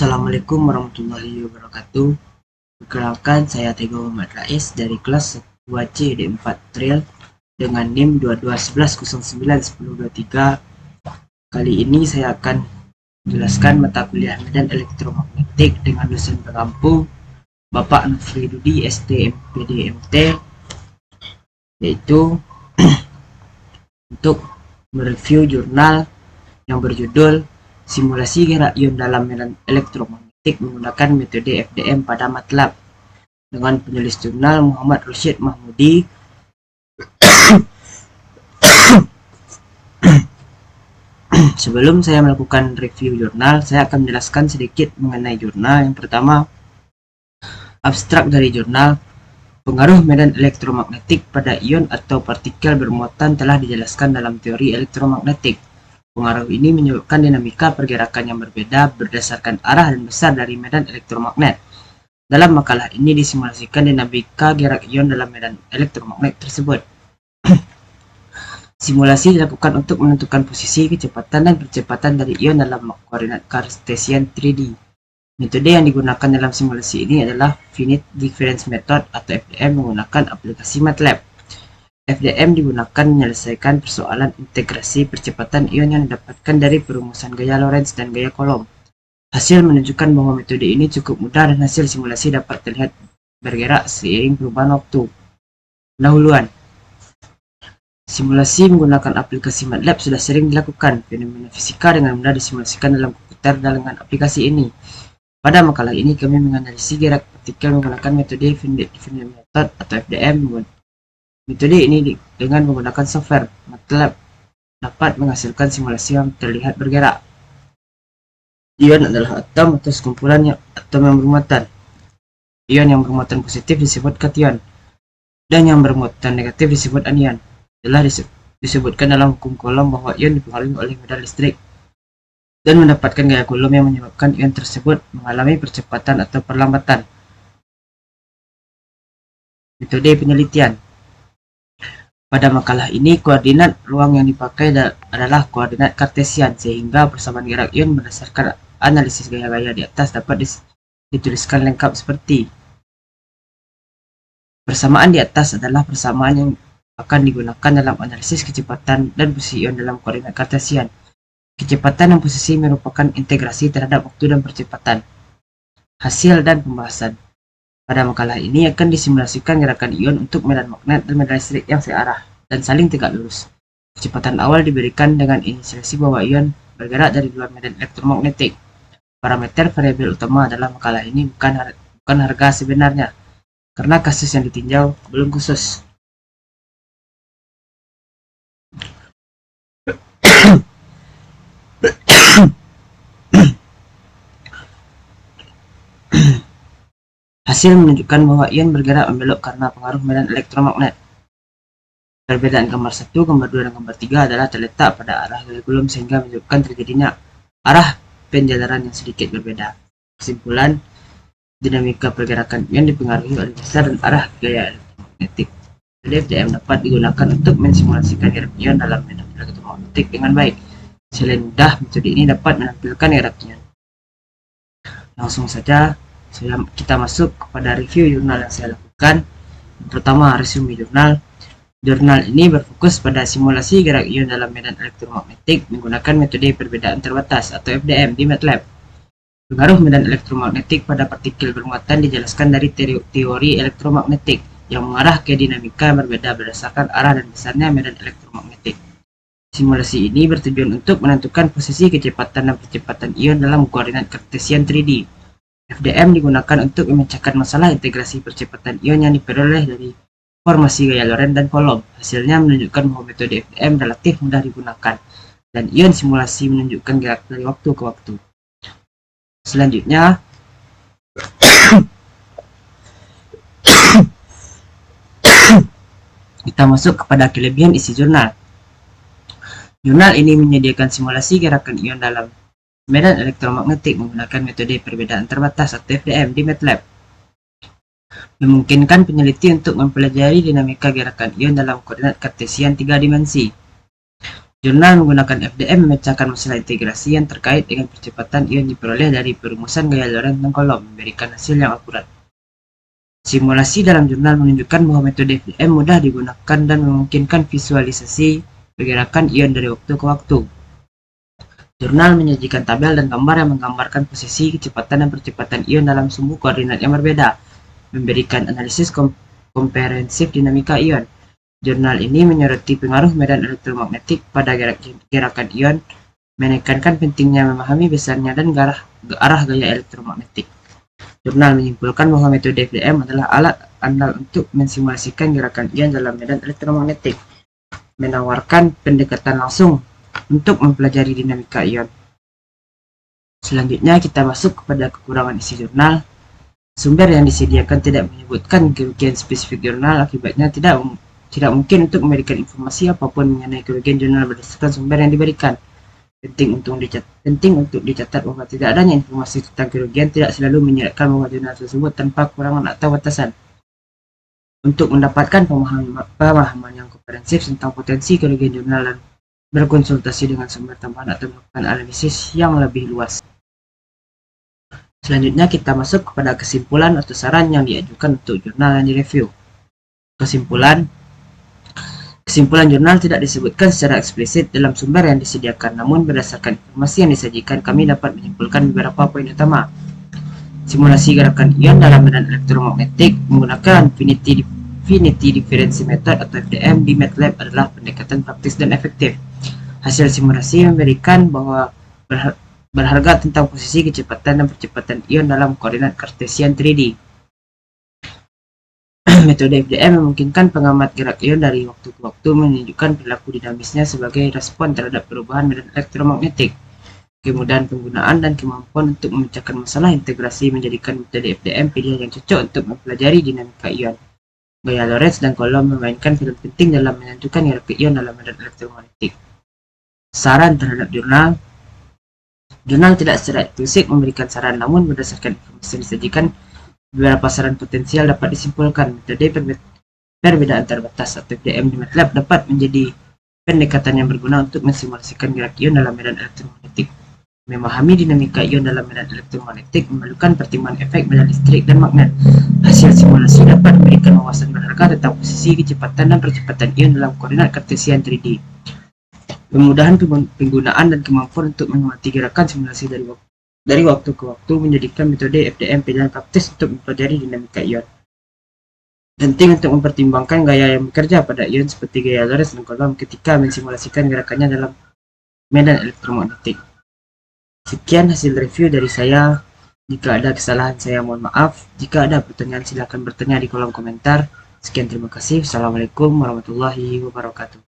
Assalamualaikum warahmatullahi wabarakatuh. Perkenalkan, saya Teguh Muhammad Rais dari kelas 2C D4 Trail dengan NIM 2211091023. Kali ini saya akan menjelaskan mata kuliah medan elektromagnetik dengan dosen pengampu Bapak Nufri Dudi STMPD MT, yaitu untuk mereview jurnal yang berjudul Simulasi Gerak Ion dalam Medan Elektromagnetik menggunakan metode FDM pada MATLAB, dengan penulis jurnal Muhammad Rusyid Mahmudi. Sebelum saya melakukan review jurnal, saya akan menjelaskan sedikit mengenai jurnal. Yang pertama, abstrak dari jurnal. Pengaruh medan elektromagnetik pada ion atau partikel bermuatan telah dijelaskan dalam teori elektromagnetik. Pengaruh ini menyebabkan dinamika pergerakan yang berbeda berdasarkan arah dan besar dari medan elektromagnet. Dalam makalah ini disimulasikan dinamika gerak ion dalam medan elektromagnet tersebut. Simulasi dilakukan untuk menentukan posisi, kecepatan, dan percepatan dari ion dalam koordinat Cartesian 3D. Metode yang digunakan dalam simulasi ini adalah Finite Difference Method atau FDM menggunakan aplikasi MATLAB. FDM digunakan menyelesaikan persoalan integrasi percepatan ion yang didapatkan dari perumusan gaya Lorentz dan gaya Coulomb. Hasil menunjukkan bahwa metode ini cukup mudah dan hasil simulasi dapat terlihat bergerak seiring perubahan waktu. Pendahuluan. Simulasi menggunakan aplikasi MATLAB sudah sering dilakukan. Fenomena fisika dengan mudah disimulasikan dalam komputer dengan aplikasi ini. Pada makalah ini kami menganalisis gerak partikel menggunakan metode Finite Difference Method atau FDM. Metode ini dengan menggunakan software MATLAB dapat menghasilkan simulasi yang terlihat bergerak. Ion adalah atom atau sekumpulan atom yang bermuatan. Ion yang bermuatan positif disebut kation, dan yang bermuatan negatif disebut anion. Telah disebutkan dalam hukum Coulomb bahwa ion dipengaruhi oleh medan listrik dan mendapatkan gaya Coulomb yang menyebabkan ion tersebut mengalami percepatan atau perlambatan. Metode penelitian. Pada makalah ini, koordinat ruang yang dipakai adalah koordinat Cartesian, sehingga persamaan gerak ion berdasarkan analisis gaya-gaya di atas dapat dituliskan lengkap seperti: persamaan di atas adalah persamaan yang akan digunakan dalam analisis kecepatan dan posisi ion dalam koordinat Cartesian. Kecepatan dan posisi merupakan integrasi terhadap waktu dan percepatan. Hasil dan pembahasan. Pada makalah ini akan disimulasikan gerakan ion untuk medan magnet dan medan listrik yang searah dan saling tegak lurus. Kecepatan awal diberikan dengan inisiasi bahwa ion bergerak dari luar medan elektromagnetik. Parameter variabel utama dalam makalah ini bukan harga sebenarnya, karena kasus yang ditinjau belum khusus. Hasil menunjukkan bahwa ion bergerak membelok karena pengaruh medan elektromagnet. Perbedaan gambar 1, gambar 2, dan gambar 3 adalah terletak pada arah gaya Coulomb sehingga menyebabkan terjadinya arah penjalaran yang sedikit berbeda. Kesimpulan, dinamika pergerakan ion dipengaruhi oleh besar dan arah gaya elektromagnetik. FDM dapat digunakan untuk mensimulasikan gerak ion dalam medan elektromagnetik dengan baik. Selain mudah, metode ini dapat menampilkan gerak ion. Langsung saja kita masuk kepada review jurnal yang saya lakukan. Yang pertama, resume jurnal. Jurnal ini berfokus pada simulasi gerak ion dalam medan elektromagnetik menggunakan metode perbedaan terbatas atau FDM di MATLAB. Pengaruh medan elektromagnetik pada partikel bermuatan dijelaskan dari teori elektromagnetik yang mengarah ke dinamika yang berbeda berdasarkan arah dan besarnya medan elektromagnetik. Simulasi ini bertujuan untuk menentukan posisi, kecepatan, dan percepatan ion dalam koordinat Cartesian 3D. FDM digunakan untuk memecahkan masalah integrasi percepatan ion yang diperoleh dari formasi gaya Lorentz dan Coulomb. Hasilnya menunjukkan bahwa metode FDM relatif mudah digunakan, dan ion simulasi menunjukkan gerak dari waktu ke waktu. Selanjutnya, kita masuk kepada kelebihan isi jurnal. Jurnal ini menyediakan simulasi gerakan ion dalam medan elektromagnetik menggunakan metode perbedaan terbatas atau FDM di MATLAB. Memungkinkan peneliti untuk mempelajari dinamika gerakan ion dalam koordinat Cartesian 3 dimensi. Jurnal menggunakan FDM memecahkan masalah integrasi yang terkait dengan percepatan ion diperoleh dari perumusan gaya Lorentz dan Coulomb, memberikan hasil yang akurat. Simulasi dalam jurnal menunjukkan bahwa metode FDM mudah digunakan dan memungkinkan visualisasi pergerakan ion dari waktu ke waktu. Jurnal menyajikan tabel dan gambar yang menggambarkan posisi, kecepatan, dan percepatan ion dalam sumbu koordinat yang berbeda, memberikan analisis komprehensif dinamika ion. Jurnal ini menyoroti pengaruh medan elektromagnetik pada gerakan ion, menekankan pentingnya memahami besarnya dan arah gaya elektromagnetik. Jurnal menyimpulkan bahwa metode FDM adalah alat andal untuk mensimulasikan gerakan ion dalam medan elektromagnetik, menawarkan pendekatan langsung untuk mempelajari dinamika ion. Selanjutnya kita masuk kepada kekurangan isi jurnal. Sumber yang disediakan tidak menyebutkan kerugian spesifik jurnal, akibatnya tidak mungkin untuk memberikan informasi apapun mengenai kerugian jurnal berdasarkan sumber yang diberikan. Penting untuk dicatat bahwa tidak adanya informasi tentang kerugian tidak selalu menyiratkan bahwa jurnal tersebut tanpa kekurangan atau batasan. Untuk mendapatkan pemahaman yang komprehensif tentang potensi kerugian jurnal dan berkonsultasi dengan sumber tambahan atau melakukan analisis yang lebih luas. Selanjutnya kita masuk kepada kesimpulan atau saran yang diajukan untuk jurnal yang direview. Kesimpulan jurnal tidak disebutkan secara eksplisit dalam sumber yang disediakan, namun berdasarkan informasi yang disajikan kami dapat menyimpulkan beberapa poin utama. Simulasi gerakan ion dalam medan elektromagnetik menggunakan Finity Difference Method atau FDM di MATLAB adalah pendekatan praktis dan efektif. Hasil simulasi memberikan bahwa berharga tentang posisi, kecepatan, dan percepatan ion dalam koordinat Cartesian 3D. Metode FDM memungkinkan pengamat gerak ion dari waktu ke waktu menunjukkan perilaku dinamisnya sebagai respon terhadap perubahan medan elektromagnetik. Kemudahan penggunaan dan kemampuan untuk memecahkan masalah integrasi menjadikan metode FDM pilihan yang cocok untuk mempelajari dinamika ion. Gaya Lorentz dan Coulomb memainkan peran penting dalam menentukan gerak ion dalam medan elektromagnetik. Saran terhadap jurnal. Jurnal tidak secara eksklusif memberikan saran, namun berdasarkan informasi yang disajikan, beberapa saran potensial dapat disimpulkan. Metode perbedaan terbatas atau FDM di MATLAB dapat menjadi pendekatan yang berguna untuk mensimulasikan gerak ion dalam medan elektromagnetik. Memahami dinamika ion dalam medan elektromagnetik memerlukan pertimbangan efek medan listrik dan magnet. Hasil simulasi dapat memberikan wawasan berharga tentang posisi, kecepatan, dan percepatan ion dalam koordinat Cartesian 3D. Kemudahan penggunaan dan kemampuan untuk mengamati gerakan simulasi dari waktu ke waktu menjadikan metode FDM pilihan praktis untuk mempelajari dinamika ion. Penting untuk mempertimbangkan gaya yang bekerja pada ion seperti gaya Lorentz dan Coulomb ketika mensimulasikan gerakannya dalam medan elektromagnetik. Sekian hasil review dari saya. Jika ada kesalahan saya mohon maaf. Jika ada pertanyaan silakan bertanya di kolom komentar. Sekian, terima kasih. Assalamualaikum warahmatullahi wabarakatuh.